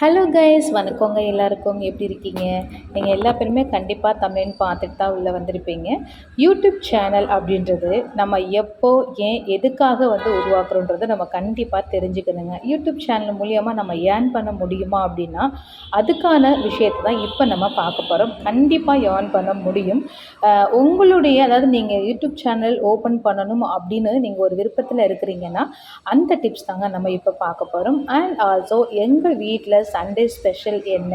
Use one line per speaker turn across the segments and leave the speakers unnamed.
Hello guys, வணக்கங்க. எல்லாருக்கும் எப்படி இருக்கீங்க? நீங்கள் எல்லா பேருமே கண்டிப்பாக தமிழ்னு பார்த்துட்டு தான் உள்ளே வந்திருப்பீங்க. யூடியூப் சேனல் அப்படின்றது நம்ம எப்போ, ஏன், எதுக்காக உருவாக்குறோன்றதை நம்ம கண்டிப்பாக தெரிஞ்சுக்கணுங்க. யூடியூப் சேனல் மூலியமாக நம்ம ஏர்ன் பண்ண முடியுமா அப்படின்னா, அதுக்கான விஷயத்தை தான் இப்போ நம்ம பார்க்க போகிறோம். கண்டிப்பாக ஏர்ன் பண்ண முடியும். உங்களுடைய அதாவது நீங்கள் யூடியூப் சேனல் ஓப்பன் பண்ணணும் அப்படின்னு நீங்கள் ஒரு விருப்பத்தில் இருக்கிறீங்கன்னா, அந்த டிப்ஸ் தாங்க நம்ம இப்போ பார்க்க போகிறோம். அண்ட் ஆல்சோ எங்கள் வீட்டில் சண்டே ஸ்பெஷல் என்ன,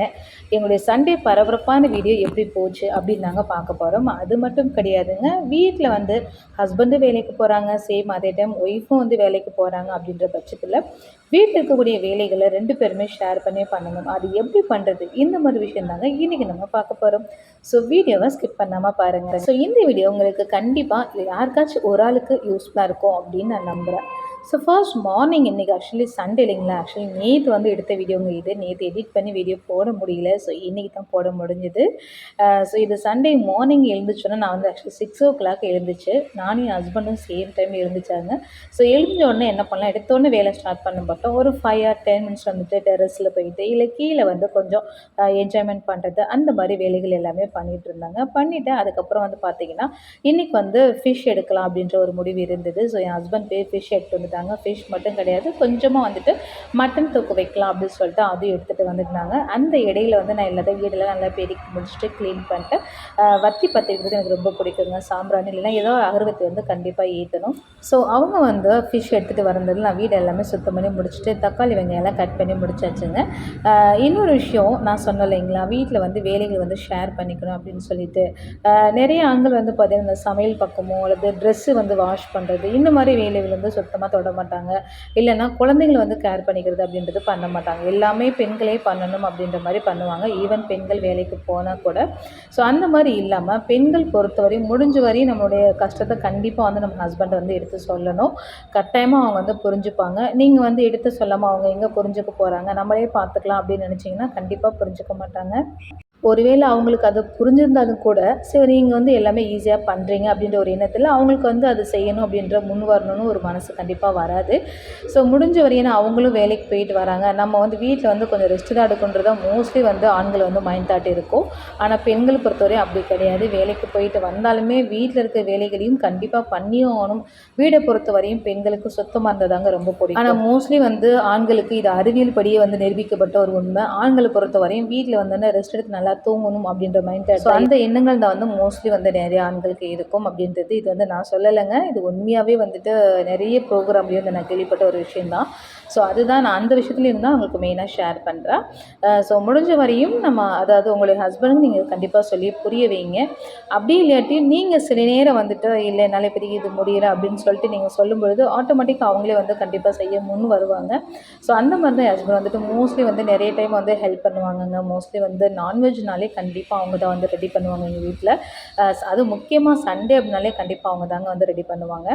எங்களுடைய சண்டே பரபரப்பான வீடியோ எப்படி போச்சு அப்படின்னு நாங்கள் பார்க்க போகிறோம். அது மட்டும் கிடையாதுங்க, வீட்டில் ஹஸ்பண்டும் வேலைக்கு போகிறாங்க, சேம் அதே டைம் ஒய்ஃபும் வேலைக்கு போகிறாங்க. அப்படின்ற பட்சத்தில் வீட்டில் இருக்கக்கூடிய வேலைகளை 2 பேருமே ஷேர் பண்ணி பண்ணணும். அது எப்படி பண்ணுறது, இந்த மாதிரி விஷயம் தாங்க இன்றைக்கி நம்ம பார்க்க போகிறோம். ஸோ வீடியோவை ஸ்கிப் பண்ணாமல் பாருங்கள். ஸோ இந்த வீடியோ உங்களுக்கு கண்டிப்பாக யாருக்காச்சும் ஒரு ஆளுக்கு யூஸ்ஃபுல்லாக இருக்கும் அப்படின்னு நான் நம்புகிறேன். ஸோ ஃபர்ஸ்ட் மார்னிங் இன்றைக்கி ஆக்சுவலி சண்டே இல்லைங்களா, ஆக்சுவலி நேற்று எடுத்த வீடியோங்க இது. நேற்று எடிட் பண்ணி வீடியோ போட முடியல, ஸோ இன்றைக்கி தான் போட முடிஞ்சுது. ஸோ இது சண்டே மார்னிங் எழுந்துச்சோன்னா நான் ஆக்சுவலி 6 o'clock எழுந்துச்சு. நானும் என் ஹஸ்பண்டும் சேம் டைம் எழுந்துச்சாங்க. ஸோ எழுந்த உடனே என்ன பண்ணலாம், எடுத்தோடனே வேலை ஸ்டார்ட் பண்ண பார்த்தோம். ஒரு 5 or 10 minutes டெரஸில் போயிட்டு இல்லை கீழே கொஞ்சம் என்ஜாய்மெண்ட் பண்ணுறது, அந்த மாதிரி வேலைகள் எல்லாமே பண்ணிகிட்டு இருந்தாங்க. பண்ணிவிட்டு அதுக்கப்புறம் பார்த்திங்கன்னா இன்றைக்கி ஃபிஷ் எடுக்கலாம் அப்படின்ற ஒரு முடிவு இருந்தது. ஸோ என் ஹஸ்பண்ட் போய் ஃபிஷ் எடுத்து வந்துட்டாங்க. ஃபிஷ் மட்டும் கிடையாது, கொஞ்சமாக மட்டன் தூக்கு வைக்கலாம் அப்படின்னு சொல்லிட்டு அதையும் எடுத்துகிட்டு வந்துருந்தாங்க. அந்த இடையில நான் எல்லாத்தையும் வீடெல்லாம் நல்லா பெருக்கி முடிச்சுட்டு க்ளீன் பண்ணிட்டு வத்தி பற்றி வைக்கிறது எனக்கு ரொம்ப பிடிக்குங்க. சாம்பிராணி இல்லைன்னா ஏதோ அகர்வத்தி கண்டிப்பாக ஏற்றணும். ஸோ அவங்க ஃபிஷ் எடுத்துகிட்டு வரந்தது நான் வீடு எல்லாமே சுத்தம் பண்ணி முடிச்சுட்டு தக்காளி வெங்காயம் எல்லாம் கட் பண்ணி முடிச்சாச்சுங்க. இன்னொரு விஷயம் நான் சொன்னேன் இல்லைங்களா, வீட்டில் வேலைகள் ஷேர் பண்ணிக்கணும் அப்படின்னு சொல்லிட்டு நிறைய ஆண்கள் பார்த்திங்கன்னா இந்த சமையல் பக்கமோ அல்லது ட்ரெஸ்ஸு வாஷ் பண்ணுறது, இந்த மாதிரி வேலைகள் சுத்தமாக தொட மாட்டாங்க. இல்லைன்னா குழந்தைங்களை கேர் பண்ணிக்கிறது அப்படின்றது பண்ண மாட்டாங்க. எல்லாமே பெண்களே பண்ணணும் அப்படின்ற மாதிரி பண்ணுவாங்க, ஈவன் பெண்கள் வேலைக்கு போனால் கூட. ஸோ அந்த மாதிரி இல்லாமல் பெண்கள் பொறுத்தவரையும் முடிஞ்ச வரையும் நம்மளுடைய கஷ்டத்தை கண்டிப்பாக நம்ம ஹஸ்பண்டை எடுத்து சொல்லணும். கட்டாயமாக அவங்க புரிஞ்சுப்பாங்க. நீங்கள் எடுத்து சொல்லாமல் அவங்க எங்கே புரிஞ்சுக்க போகிறாங்க, நம்மளே பார்த்துக்கலாம் அப்படின்னு நினச்சிங்கன்னா கண்டிப்பாக புரிஞ்சுக்க மாட்டாங்க. ஒருவேளை அவங்களுக்கு அது புரிஞ்சிருந்தாலும் கூட, சரி நீங்கள் எல்லாமே ஈஸியாக பண்ணுறீங்க அப்படின்ற ஒரு எண்ணத்தில் அவங்களுக்கு அது செய்யணும் அப்படின்ற முன் வரணும்னு ஒரு மனசு கண்டிப்பாக வராது. ஸோ முடிஞ்ச வரையும் அவங்களும் வேலைக்கு போயிட்டு வராங்க, நம்ம வீட்டில் கொஞ்சம் ரெஸ்ட் தான் எடுக்குன்றதா மோஸ்ட்லி ஆண்கள் மைண்ட் தாட் இருக்கும். ஆனால் பெண்கள் பொறுத்தவரையும் அப்படி கிடையாது. வேலைக்கு போயிட்டு வந்தாலுமே வீட்டில் இருக்க வேலைகளையும் கண்டிப்பாக பண்ணியும் ஆகணும். வீடை பொறுத்த வரையும் பெண்களுக்கு சுத்தமாக இருந்ததாங்க ரொம்ப பிடிக்கும். ஆனால் மோஸ்ட்லி ஆண்களுக்கு இது அறிவியல் படியே நிரூபிக்கப்பட்ட ஒரு உண்மை. ஆண்களை பொறுத்த வரையும் வீட்டில் ரெஸ்ட் எடுத்து நல்லா தூங்கணும் அப்படின்ற மைண்ட் தாட். ஸோ அந்த எண்ணங்கள் தான் மோஸ்ட்லி நிறைய ஆண்களுக்கு இருக்கும் அப்படின்றது இது நான் சொல்லலைங்க. இது உண்மையாகவே நிறைய ப்ரோக்ராம்லேயும் நான் கேள்விப்பட்ட ஒரு விஷயந்தான். ஸோ அதுதான் நான் அந்த விஷயத்துலேயும் தான் உங்களுக்கு மெயினாக ஷேர் பண்ணுறேன். ஸோ முடிஞ்ச வரையும் நம்ம அதாவது உங்களுடைய ஹஸ்பண்டுக்கு நீங்கள் கண்டிப்பாக சொல்லி புரிய வைங்க. அப்படி இல்லாட்டி நீங்கள் சில நேரம் இல்லை என்னால் இப்போதைக்கு இது முடியல அப்படின்னு சொல்லிட்டு நீங்கள் சொல்லும்பொழுது ஆட்டோமேட்டிக்காக அவங்களே கண்டிப்பாக செய்ய முன் வருவாங்க. ஸோ அந்த மாதிரி தான் ஹஸ்பண்ட் மோஸ்ட்லி நிறைய டைம் ஹெல்ப் பண்ணுவாங்கங்க. மோஸ்ட்லி நான்வெஜ்னாலே கண்டிப்பாக அவங்க தான் ரெடி பண்ணுவாங்க எங்கள் வீட்டில். அது முக்கியமாக சண்டே அப்படின்னாலே கண்டிப்பாக அவங்க தாங்க ரெடி பண்ணுவாங்க.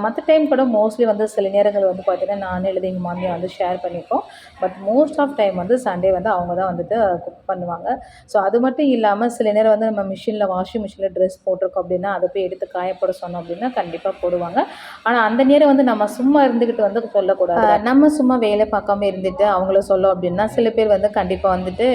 மற்ற டைம் கூட மோஸ்ட்லி சில நேரங்கள் பார்த்திங்கன்னா நான் எழுதி எங்கள் மாமியார் ஷேர் பண்ணிப்போம். But most of time Sunday அவங்க தான் குக் பண்ணுவாங்க. ஸோ அது மட்டும் இல்லாமல் சில நேரம் நம்ம மிஷினில் வாஷிங் மிஷினில் ட்ரெஸ் போட்டிருக்கோம் அப்படின்னா அதை போய் எடுத்து காயப்போட சொன்னோம் அப்படின்னா கண்டிப்பாக போடுவாங்க. ஆனால் அந்த நேரம் நம்ம சும்மா இருந்துக்கிட்டு சொல்லக்கூடாது. நம்ம சும்மா வேலை பார்க்காம இருந்துட்டு அவங்கள சொல்லோம் அப்படின்னா சில பேர் கண்டிப்பாக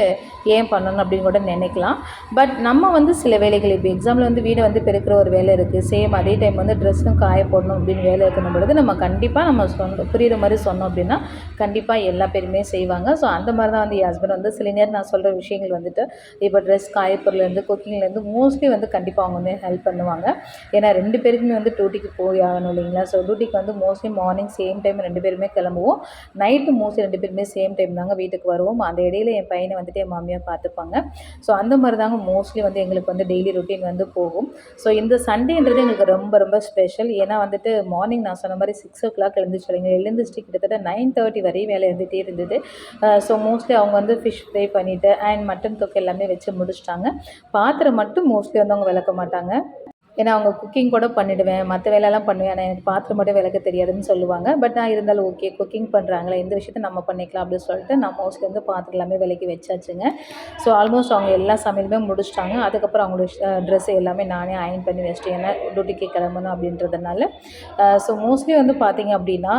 ஏன் பண்ணணும் அப்படின்னு கூட நினைக்கலாம். பட் நம்ம சில வேலைகள் இப்போ எக்ஸாம்பிள் வீடை பெருக்கிற ஒரு வேலை இருக்குது, சேம் அதே டைம் ட்ரெஸ்ஸும் காய போடணும் அப்படின்னு வேலை இருக்கணும் பொழுது நம்ம கண்டிப்பாக நம்ம புரிகிற மாதிரி சொன்னோம் அப்படின்னா கண்டிப்பாக எல்லா பேருமே செய்வாங்க. ஸோ அந்த மாதிரி தான் என் ஹஸ்பண்ட் சில நேரம் நான் சொல்கிற விஷயங்கள் இப்போ ட்ரெஸ் காயப்பொருள்லேருந்து குக்கிங்லேருந்து மோஸ்ட்லி கண்டிப்பாக அவங்க ஹெல்ப் பண்ணுவாங்க. ஏன்னா 2 பேருக்குமே டியூட்டிக்கு போய் ஆகணும் இல்லைங்களா. ஸோ டியூட்டிக்கு மோஸ்ட்லி மார்னிங் சேம் டைம் 2 பேருமே கிளம்புவோம், நைட்டு மோஸ்ட்லி 2 பேருமே சேம் டைம் தாங்க வீட்டுக்கு வருவோம். அந்த இடையில என் பையனை என் மாமியார் பார்த்துப்பாங்க. ஸோ அந்த மாதிரி தாங்க மோஸ்ட்லி எங்களுக்கு டெய்லி ரொட்டீன் போகும். ஸோ இந்த சண்டேன்றது எங்களுக்கு ரொம்ப ரொம்ப ஸ்பெஷல். ஏன்னா மார்னிங் நான் சொன்ன மாதிரி 6 o'clock எழுந்துச்சு எழுந்துச்சு கிட்டத்தட்ட 9:30 வரையும் வேலை இருந்துகிட்டே இருந்தது. ஸோ மோஸ்ட்லி அவங்க ஃபிஷ் ஃப்ரை பண்ணிவிட்டு அண்ட் மட்டன் தொக்கு எல்லாமே வச்சு முடிச்சிட்டாங்க. பாத்திரம் மட்டும் மோஸ்ட்லி அவங்க விளக்க மாட்டாங்க. ஏன்னா அவங்க குக்கிங் கூட பண்ணிவிடுவேன், மற்ற வேலையெல்லாம் பண்ணுவேன். ஆனால் எனக்கு பாத்திரம் மட்டும் விளக்க தெரியாதுன்னு சொல்லுவாங்க. பட் நான் இருந்தாலும் ஓகே, குக்கிங் பண்ணுறாங்களே இந்த விஷயத்த நம்ம பண்ணிக்கலாம் அப்படின்னு சொல்லிட்டு நான் மோஸ்ட்லி வந்து பாத்திரம் எல்லாமே விலக்கி வச்சாச்சுங்க. ஸோ ஆல்மோஸ்ட் அவங்க எல்லா சமையலுமே முடிச்சிட்டாங்க. அதுக்கப்புறம் அவங்களோட ட்ரெஸ் எல்லாமே நானே அயர்ன் பண்ணி வச்சுட்டேன். ஏன்னா டியூட்டிக்கு கிளம்பணும் அப்படின்றதுனால. ஸோ மோஸ்ட்லி வந்து பார்த்திங்க அப்படின்னா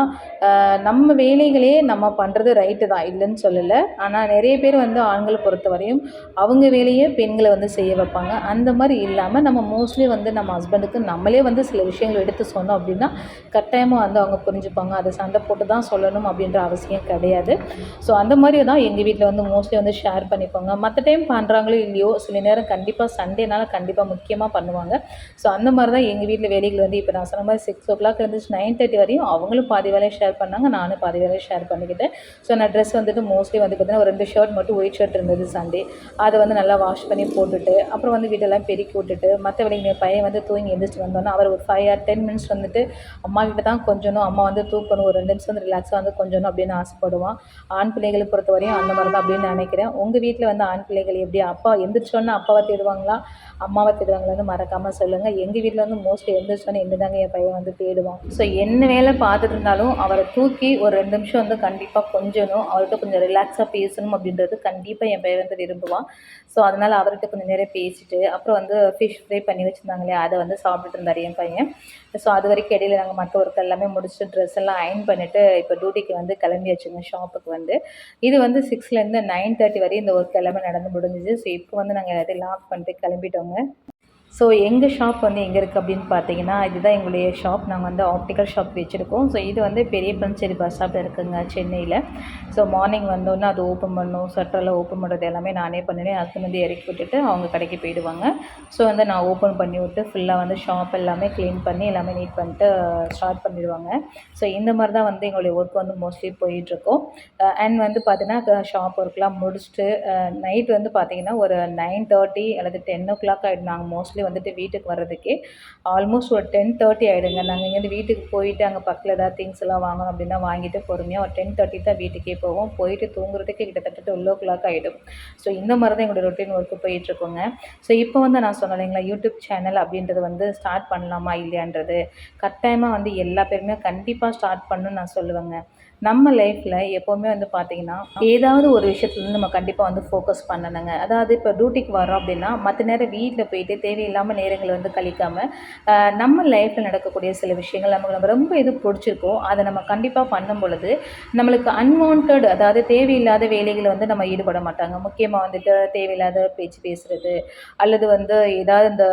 நம்ம வேலைகளே நம்ம பண்ணுறது ரைட்டு தான், இல்லைன்னு சொல்லலை. ஆனால் நிறைய பேர் வந்து ஆண்களை பொறுத்தவரையும் அவங்க வேலையே பெண்களை வந்து செய்ய வைப்பாங்க. அந்த மாதிரி இல்லாமல் நம்ம மோஸ்ட்லி வந்து நம்ம ஹஸ்பண்டுக்கு நம்மளே வந்து சில விஷயங்கள் எடுத்து சொன்னோம் அப்படின்னா கட்டாயமாக வந்து அவங்க புரிஞ்சுப்பாங்க. அதை சண்டை போட்டு தான் சொல்லணும் அப்படின்ற அவசியம் கிடையாது. ஸோ அந்த மாதிரி தான் எங்கள் வீட்டில் வந்து மோஸ்ட்லி வந்து ஷேர் பண்ணிப்பாங்க. மற்ற டைம் பண்ணுறாங்களோ இல்லையோ சில நேரம் கண்டிப்பாக சண்டேனால கண்டிப்பாக முக்கியமாக பண்ணுவாங்க. ஸோ அந்த மாதிரி தான் எங்கள் வீட்டில் வேலைகள் வந்து இப்போ நான் சொன்ன மாதிரி 6 o'clock இருந்துச்சு 9:30 வரையும் அவங்களும் பாதி வேலையை ஷேர் பண்ணாங்க, நானும் பாதி வேலையை ஷேர் பண்ணிக்கிட்டேன். ஸோ நான் ட்ரெஸ் வந்துட்டு மோஸ்ட்லி வந்து பார்த்தீங்கன்னா ஒரு 2 ஷர்ட் மட்டும் ஒயிட் ஷர்ட் இருந்தது சண்டே, அதை வந்து நல்லா வாஷ் பண்ணி போட்டுட்டு அப்புறம் வந்து வீட்டெல்லாம் பெருக்கி விட்டுட்டு மற்ற வேலைங்க பையன் வந்து தூங்கி எழுந்திரிச்சு வந்தோன்னா அவர் ஒரு 5 or 10 minutes வந்துட்டு அம்மா கிட்ட தான் கொஞ்சணும், அம்மா வந்து தூக்கணும், ஒரு 2 நிமிஷம் வந்து ரிலாக்ஸாக வந்து கொஞ்சணும் அப்படின்னு ஆசைப்படுவான். ஆண் பிள்ளைகளை பொறுத்த வரையும் அந்த மாதிரி தான் அப்படின்னு நினைக்கிறேன். உங்கள் வீட்டில் வந்து ஆண் பிள்ளைகள் எப்படி அப்பா எந்திரிச்சோன்னா அப்பாவை தேடுவாங்களா அம்மாவை தேடுவாங்களான்னு மறக்காமல் சொல்லுங்கள். எங்கள் வீட்டில் வந்து மோஸ்ட்லி எந்திரிச்சோன்னே என்ன தாங்க என் பையன் வந்து தேடுவான். ஸோ என்ன வேலை பார்த்துட்டு இருந்தாலும் அவரை தூக்கி ஒரு 2 நிமிஷம் வந்து கண்டிப்பாக கொஞ்சணும், அவர்கிட்ட கொஞ்சம் ரிலாக்ஸாக பேசணும் அப்படின்றது கண்டிப்பாக என் பையன் வந்து விரும்புவான். ஸோ அதனால் அவர்கிட்ட கொஞ்சம் நேரம் பேசிட்டு அப்புறம் வந்து ஃபிஷ் ஃப்ரை பண்ணி வச்சுருந்தாங்க இல்லையா, அதை வந்து சாப்பிட்டுட்டு இருந்தார் என் பையன். ஸோ அது வரைக்கும் இடையில நாங்கள் மற்ற ஒர்க் எல்லாமே முடிச்சுட்டு ட்ரெஸ் எல்லாம் அயர்ன் பண்ணிவிட்டு இப்போ டியூட்டிக்கு வந்து கிளம்பியாச்சுங்க ஷாப்புக்கு வந்து. இது வந்து 6லேருந்து 9:30 வரையும் இந்த ஒர்க் எல்லாமே நடந்து முடிஞ்சுது. ஸோ இப்போ வந்து நாங்கள் எல்லாத்தையும் லாக் பண்ணிட்டு கிளம்பிட்டோங்க. ஸோ எங்கள் ஷாப் வந்து எங்கே இருக்குது அப்படின்னு பார்த்தீங்கன்னா, இதுதான் எங்களுடைய ஷாப். நாங்கள் வந்து ஆப்டிக்கல் ஷாப் வச்சுருக்கோம். ஸோ இது வந்து பெரிய பஞ்சேரி பஸ் ஸ்டாப்பில் இருக்குங்க சென்னையில். ஸோ மார்னிங் வந்தோடனே அது ஓப்பன் பண்ணணும், ஷட்டரெல்லாம் ஓப்பன் பண்ணுறது எல்லாமே நானே பண்ணினேன். ஹஸ்பண்ட் வந்து இறக்கி விட்டுட்டு அவங்க கடைக்கு போயிடுவாங்க. ஸோ வந்து நான் ஓப்பன் பண்ணி விட்டு ஃபுல்லாக வந்து ஷாப் எல்லாமே க்ளீன் பண்ணி எல்லாமே நீட் பண்ணிட்டு ஸ்டார்ட் பண்ணிடுவாங்க. ஸோ இந்த மாதிரி தான் வந்து எங்களுடைய ஒர்க் வந்து மோஸ்ட்லி போயிட்டுருக்கோம். அண்ட் வந்து பார்த்தீங்கன்னா ஷாப் ஒர்க்லாம் முடிச்சுட்டு நைட் வந்து பார்த்திங்கன்னா ஒரு 9:30 அல்லது 10 o'clock ஆகிடும். நாங்கள் மோஸ்ட்லி வந்துட்டு வீட்டுக்கு வர்றதுக்கே ஆல்மோஸ்ட் ஒரு 10:30 ஆகிடுங்க. நாங்கள் இங்கேருந்து வீட்டுக்கு போயிட்டு அங்கே பக்கத்தில் ஏதாவது திங்ஸ் எல்லாம் வாங்கணும் அப்படின்னா வாங்கிட்டு பொறுமையாக ஒரு 10:30 தான் வீட்டுக்கே போவோம். போயிட்டு தூங்குறதுக்கு கிட்டத்தட்ட 12 o'clock ஆகிடும். ஸோ இந்த மாதிரி தான் எங்களோட ரொட்டீன் ஒர்க்கு போயிட்டுருக்கோங்க. ஸோ இப்போ வந்து நான் சொன்னேன் இல்லைங்களா, யூடியூப் சேனல் அப்படின்றது வந்து ஸ்டார்ட் பண்ணலாமா இல்லையான்றது கட்டாயமாக வந்து எல்லா பேருமே கண்டிப்பாக ஸ்டார்ட் பண்ணணும்னு நான் சொல்லுவேங்க. நம்ம லைஃப்பில் எப்போவுமே வந்து பார்த்திங்கன்னா ஏதாவது ஒரு விஷயத்துலேருந்து நம்ம கண்டிப்பாக வந்து ஃபோக்கஸ் பண்ணணுங்க. அதாவது இப்போ டியூட்டிக்கு வரோம் அப்படின்னா மற்ற நேரம் வீட்டில் போயிட்டு தேவையில்லாமல் நேரங்களை வந்து கழிக்காமல் நம்ம லைஃப்பில் நடக்கக்கூடிய சில விஷயங்கள் நம்ம ரொம்ப எது பிடிச்சிருக்கோ அதை நம்ம கண்டிப்பாக பண்ணும் பொழுது நம்மளுக்கு அன்வான்ட் அதாவது தேவையில்லாத வேலைகளை வந்து நம்ம ஈடுபட மாட்டாங்க. முக்கியமாக வந்துட்டு தேவையில்லாத பேச்சு பேசுகிறது அல்லது வந்து ஏதாவது இந்த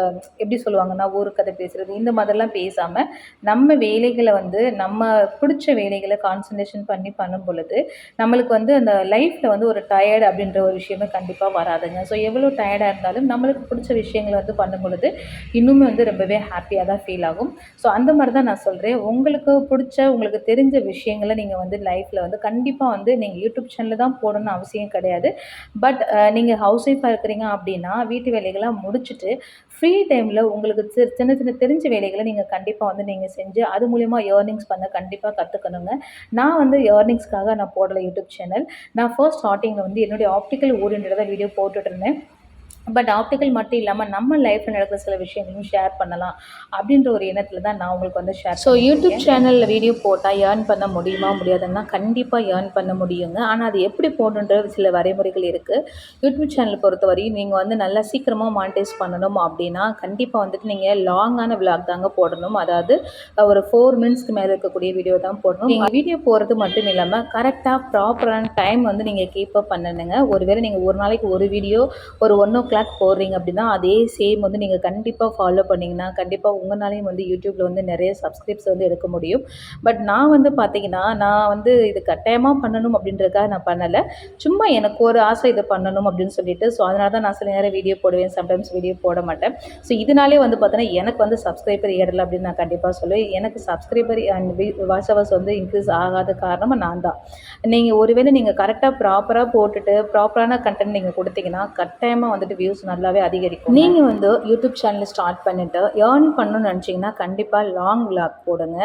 எப்படி சொல்லுவாங்கன்னா ஊருக்கதை பேசுகிறது இந்த மாதிரிலாம் பேசாமல் நம்ம வேலைகளை வந்து நம்ம பிடிச்ச வேலைகளை கான்சன்ட்ரேஷன் பண்ணி பண்ணும் பொழுது நம்மளுக்கு வந்து அந்த லைஃப்பில் வந்து ஒரு டயர்டு அப்படின்ற ஒரு விஷயமே கண்டிப்பாக வராதுங்க. ஸோ எவ்வளோ டயர்டாக இருந்தாலும் நம்மளுக்கு பிடிச்ச விஷயங்களை வந்து பண்ணும் பொழுது இன்னுமே வந்து ரொம்பவே ஹாப்பியாக தான் ஃபீல் ஆகும். ஸோ அந்த மாதிரி தான் நான் சொல்கிறேன். உங்களுக்கு பிடிச்ச உங்களுக்கு தெரிஞ்ச விஷயங்களை நீங்கள் வந்து லைஃப்பில் வந்து கண்டிப்பாக வந்து நீங்கள் யூடியூப் சேனலில் தான் போடணும்னு அவசியம் கிடையாது. பட் நீங்கள் ஹவுஸ் ஒய்ஃபாக இருக்கிறீங்க அப்படின்னா வீட்டு வேலைகளாக முடிச்சுட்டு ஃப்ரீ டைமில் உங்களுக்கு சின்ன சின்ன தெரிஞ்ச வேலைகளை நீங்கள் கண்டிப்பாக வந்து நீங்கள் செஞ்சு அது மூலிமா ஏர்னிங்ஸ் பண்ண கண்டிப்பாக கற்றுக்கணுங்க. நான் வந்து ஏர்னிங்ஸ்க்காக நான் போடலை யூடியூப் சேனல். நான் ஃபர்ஸ்ட் ஸ்டார்டிங்கில் வந்து என்னுடைய ஆப்டிக்கல் ஓரியன்டடாக வீடியோ போட்டுட்ருந்தேன். பட் ஆப்டிக்கல் மட்டும் இல்லாமல் நம்ம லைஃப்பில் நடக்கிற சில விஷயங்களையும் ஷேர் பண்ணலாம் அப்படின்ற ஒரு எண்ணத்தில் தான் நான் உங்களுக்கு வந்து ஷேர். ஸோ யூடியூப் சேனலில் வீடியோ போட்டால் ஏர்ன் பண்ண முடியுமா முடியாதுன்னா கண்டிப்பாக ஏர்ன் பண்ண முடியுங்க. ஆனால் அது எப்படி போடணுன்ற சில வரைமுறைகள் இருக்குது. யூடியூப் சேனல் பொறுத்தவரையும் நீங்கள் வந்து நல்லா சீக்கிரமாக மானிட்டைஸ் பண்ணணும் அப்படின்னா கண்டிப்பாக வந்துட்டு நீங்கள் லாங்கான விளாக் தாங்க போடணும். அதாவது ஒரு 4 மினிட்ஸ்க்கு மேலே இருக்கக்கூடிய வீடியோ தான் போடணும். நீங்கள் வீடியோ போகிறது மட்டும் இல்லாமல் கரெக்டாக ப்ராப்பரான டைம் வந்து நீங்கள் கீப் அப் பண்ணணுங்க. ஒருவேளை நீங்கள் ஒரு நாளைக்கு ஒரு வீடியோ ஒரு 1 o'clock போடுறீங்க அப்படின்னா அதே சேம் வந்து நீங்கள் கண்டிப்பாக ஃபாலோ பண்ணிங்கன்னா கண்டிப்பாக உங்களாலையும் வந்து யூடியூப்பில் வந்து நிறைய சப்ஸ்கிரைப்ஸ் வந்து எடுக்க முடியும். பட் நான் வந்து பார்த்தீங்கன்னா நான் வந்து இது கட்டாயமாக பண்ணணும் அப்படின்றதுக்காக நான் பண்ணலை. சும்மா எனக்கு ஒரு ஆசை இதை பண்ணணும் அப்படின்னு சொல்லிட்டு ஸோ அதனால தான் நான் சில நேரம் வீடியோ போடுவேன், சம்டைம்ஸ் வீடியோ போட மாட்டேன். ஸோ இதனாலே வந்து பார்த்தீங்கன்னா எனக்கு வந்து சப்ஸ்கிரைபர் ஏறலை அப்படின்னு நான் கண்டிப்பாக சொல்லுவேன். எனக்கு சப்ஸ்கிரைபர் அண்ட் வாட்ச் ஹவர்ஸ் வந்து இன்க்ரீஸ் ஆகாத காரணமாக நான் தான். நீங்கள் ஒருவேளை நீங்கள் கரெக்டாக ப்ராப்பராக போட்டுட்டு ப்ராப்பரான கண்டென்ட் நீங்கள் கொடுத்தீங்கன்னா கட்டாயமாக வந்துட்டு வியூஸ் நல்லாவே அதிகரிக்கும். நீங்கள் வந்து யூடியூப் சேனல் ஸ்டார்ட் பண்ணிவிட்டு ஏர்ன் பண்ணணும்னு நினச்சிங்கன்னா கண்டிப்பாக லாங் விளாக் போடுங்க.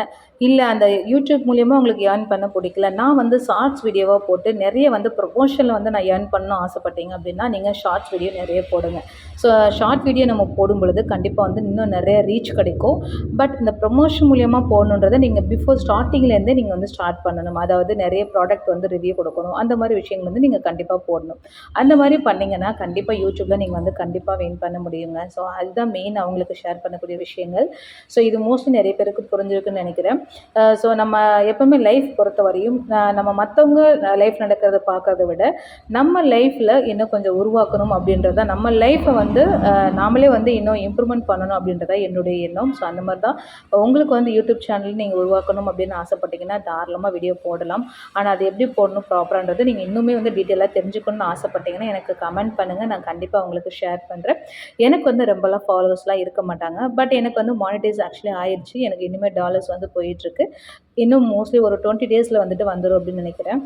இல்லை அந்த யூடியூப் மூலியமாக உங்களுக்கு ஏர்ன் பண்ண பிடிக்கல, நான் வந்து ஷார்ட்ஸ் வீடியோவாக போட்டு நிறைய வந்து ப்ரொமோஷனில் வந்து நான் ஏர்ன் பண்ணணும் ஆசைப்பட்டீங்க அப்படின்னா நீங்கள் ஷார்ட்ஸ் வீடியோ நிறைய போடுங்க. ஸோ ஷார்ட் வீடியோ நம்ம போடும் பொழுது கண்டிப்பாக வந்து இன்னும் நிறைய ரீச் கிடைக்கும். பட் இந்த ப்ரொமோஷன் மூலியமாக போகணுன்றதை நீங்கள் பிஃபோர் ஸ்டார்டிங்லேருந்தே நீங்கள் வந்து ஸ்டார்ட் பண்ணணும். அதாவது நிறைய ப்ராடக்ட் வந்து ரிவ்யூ கொடுக்கணும், அந்த மாதிரி விஷயங்கள் வந்து நீங்கள் கண்டிப்பாக போடணும். அந்த மாதிரி பண்ணிங்கன்னா கண்டிப்பாக யூடியூப்பில் நீங்கள் வந்து கண்டிப்பாக வின் பண்ண முடியுங்க. ஸோ அதுதான் மெயின் அவங்களுக்கு ஷேர் பண்ணக்கூடிய விஷயங்கள். ஸோ இது மோஸ்ட்லி நிறைய பேருக்கு புரிஞ்சிருக்குன்னு நினைக்கிறேன். ஸோ நம்ம எப்போவுமே லைஃப் பொறுத்த வரையும் நம்ம மற்றவங்க லைஃப் நடக்கிறத பார்க்கறத விட நம்ம லைஃப்பில் இன்னும் கொஞ்சம் உருவாக்கணும் அப்படின்றத, நம்ம லைஃப்பை வந்து நாமளே வந்து இன்னும் இம்ப்ரூவ்மெண்ட் பண்ணணும் அப்படின்றத என்னுடைய எண்ணம். ஸோ அந்த மாதிரி தான் உங்களுக்கு வந்து யூடியூப் சேனல் நீங்கள் உருவாக்கணும் அப்படின்னு ஆசைப்பட்டீங்கன்னா தாராளமாக வீடியோ போடலாம். ஆனால் அது எப்படி போடணும் ப்ராப்பரான்றது நீங்கள் இன்னுமே வந்து டீட்டெயிலாக தெரிஞ்சுக்கணும்னு ஆசைப்பட்டீங்கன்னா எனக்கு கமெண்ட் பண்ணுங்கள், நான் கண்டிப்பாக உங்களுக்கு ஷேர் பண்ணுறேன். எனக்கு வந்து ரொம்பலாம் ஃபாலோவர்ஸ்லாம் இருக்க மாட்டாங்க. பட் எனக்கு வந்து மானிட்டைஸ் ஆக்சுவலி ஆயிடுச்சு. எனக்கு இனிமேல் டாலர்ஸ் வந்து போயிட்டுருக்கு. இன்னும் மோஸ்ட்லி ஒரு 20 டேஸில் வந்துட்டு வந்துடும் அப்படின்னு நினைக்கிறேன்.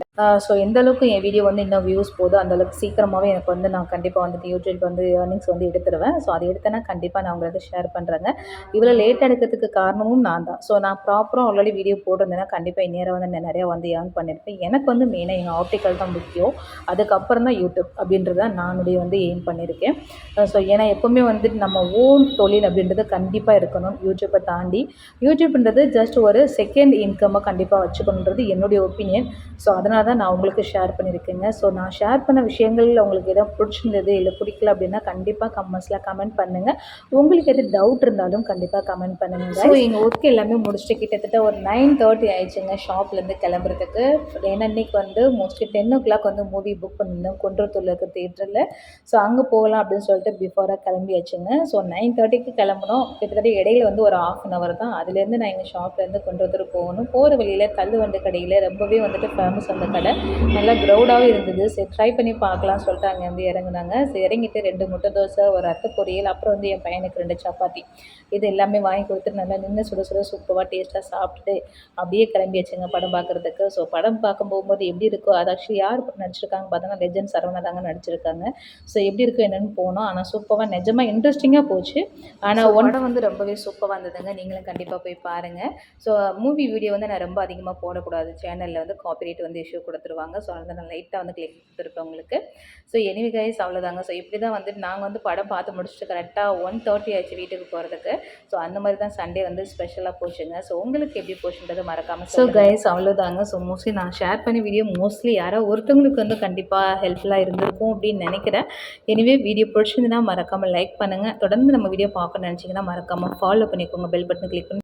ஸோ எந்த அளவுக்கு என் வீடியோ வந்து இன்னும் வியூஸ் போதும் அந்தளவுக்கு சீக்கிரமாகவே எனக்கு வந்து நான் கண்டிப்பாக வந்துட்டு யூடியூப் வந்து ஏர்னிங்ஸ் வந்து எடுத்துருவேன். ஸோ அதை எடுத்தேன்னா கண்டிப்பாக நான் உங்களுக்கு ஷேர் பண்ணுறேங்க. இவ்வளோ லேட் எடுக்கிறதுக்கு காரணமும் நான் தான். ஸோ நான் ப்ராப்பராக ஆல்ரெடி வீடியோ போட்டிருந்தேன்னா கண்டிப்பாக இந்நேரம் வந்து நான் நிறையா வந்து ஏர்ன் பண்ணியிருப்பேன். எனக்கு வந்து மெயினாக எங்கள் ஆப்டிக்கல் தான் முக்கியம், அதுக்கப்புறம் தான் யூடியூப் அப்படின்றது தான் நானுடைய வந்து எய்ம் பண்ணியிருக்கேன். ஸோ ஏன்னா எப்போவுமே வந்துட்டு நம்ம ஓன் தொழில் அப்படின்றது கண்டிப்பாக இருக்கணும். யூடியூப்பை தாண்டி யூடியூப்ன்றது ஜஸ்ட் ஒரு செகண்ட் இன்கம்மாக கண்டிப்பாக வச்சுக்கணுன்றது என்னுடைய ஒப்பீனியன். ஸோ அதனால தான் நான் உங்களுக்கு ஷேர் பண்ணியிருக்கேங்க. ஸோ நான் ஷேர் பண்ண விஷயங்கள் உங்களுக்கு எதாவது பிடிச்சிருந்தது இல்லை பிடிக்கல அப்படின்னா கண்டிப்பாக கமெண்ட்ஸில் கமெண்ட் பண்ணுங்கள். உங்களுக்கு எது டவுட் இருந்தாலும் கண்டிப்பாக கமெண்ட் பண்ணுங்கள். ஸோ எங்கள் ஒர்க் எல்லாமே முடிச்சுட்டு கிட்டத்தட்ட ஒரு 9:30 ஆயிடுச்சுங்க ஷாப்லேருந்து கிளம்புறதுக்கு. ஏன்னா இன்றைக்கி வந்து மோஸ்ட்லி 10 o'clock வந்து மூவி புக் பண்ணியிருந்தோம் குன்றத்தூரில் இருக்க தியேட்டரில். ஸோ அங்கே போகலாம் அப்படின்னு சொல்லிட்டு பிஃபோராக கிளம்பியாச்சுங்க. ஸோ 9:30க்கு கிளம்புனோம். கிட்டத்தட்ட இடையில வந்து ஒரு 1/2 hour தான். அதுலேருந்து நான் எங்கள் ஷாப்லேருந்து குன்றத்தூர் போகணும். போகிற வழியில் தள்ளுவண்டி கடையில் ரொம்பவே வந்துட்டு ஃபேமஸ் அந்த கடை, நல்லா க்ரௌடாகவே இருந்தது. சரி ட்ரை பண்ணி பார்க்கலாம்னு சொல்லிட்டு அங்கேருந்து இறங்குனாங்க. சரி இறங்கிட்டு 2 முட்டை தோசை, ஒரு அத்தை பொரியல், அப்புறம் வந்து என் பையனுக்கு 2 சப்பாத்தி, இது எல்லாமே வாங்கி கொடுத்துட்டு நல்லா நின்று சுட சுட சூப்பராக டேஸ்ட்டாக சாப்பிட்டுட்டு அப்படியே கிளம்பியாச்சுங்க படம் பார்க்குறதுக்கு. ஸோ படம் பார்க்க போகும்போது எப்படி இருக்கோ, அது ஆக்சுவலி யார் நடிச்சிருக்காங்க பார்த்தோன்னா லெஜண்ட் சரவணா தாங்க நடிச்சிருக்காங்க. ஸோ எப்படி இருக்கும் என்னென்னு போனோம். ஆனால் சூப்பராக நிஜமாக இன்ட்ரெஸ்டிங்காக போச்சு. ஆனால் படம் வந்து ரொம்பவே சூப்பராக இருந்ததுங்க. நீங்களும் கண்டிப்பாக போய் பாருங்கள். ஸோ மூவி வீடியோ வந்து நான் ரொம்ப அதிகமாக போடக்கூடாது, சேனலில் வந்து காப்பிரைட் வந்து இஷ்யூ கொடுத்துருவாங்க. ஸோ அதனால் நான் லைட்டாக வந்து கிளிக் கொடுத்துருப்பேன் உங்களுக்கு. ஸோ எனிவே கைஸ் அவ்வளோதாங்க. ஸோ இப்படி தான் வந்து நாங்கள் வந்து படம் பார்த்து முடிச்சுட்டு கரெக்டாக 1:30 ஆயிடுச்சு வீட்டுக்கு போகிறதுக்கு. ஸோ அந்த மாதிரி தான் சண்டே வந்து ஸ்பெஷலாக போச்சுங்க. ஸோ உங்களுக்கு எப்படி போச்சுன்றது மறக்காமல். ஸோ கைஸ் அவ்வளோதாங்க. ஸோ மோஸ்ட்லி நான் ஷேர் பண்ணி வீடியோ மோஸ்ட்லி யாரோ ஒருத்தவங்களுக்கு வந்து கண்டிப்பாக ஹெல்ப்ஃபுல்லாக இருந்திருக்கும் அப்படின்னு நினைக்கிறேன். எனிவே வீடியோ பிடிச்சிருந்துன்னா மறக்காமல் லைக் பண்ணுங்கள். தொடர்ந்து நம்ம வீடியோ பார்க்கணும்னு நினச்சிங்கன்னா மறக்காமல் ஃபாலோ பண்ணிக்கோங்க, பெல் பட்டனை கிளிக் பண்ணி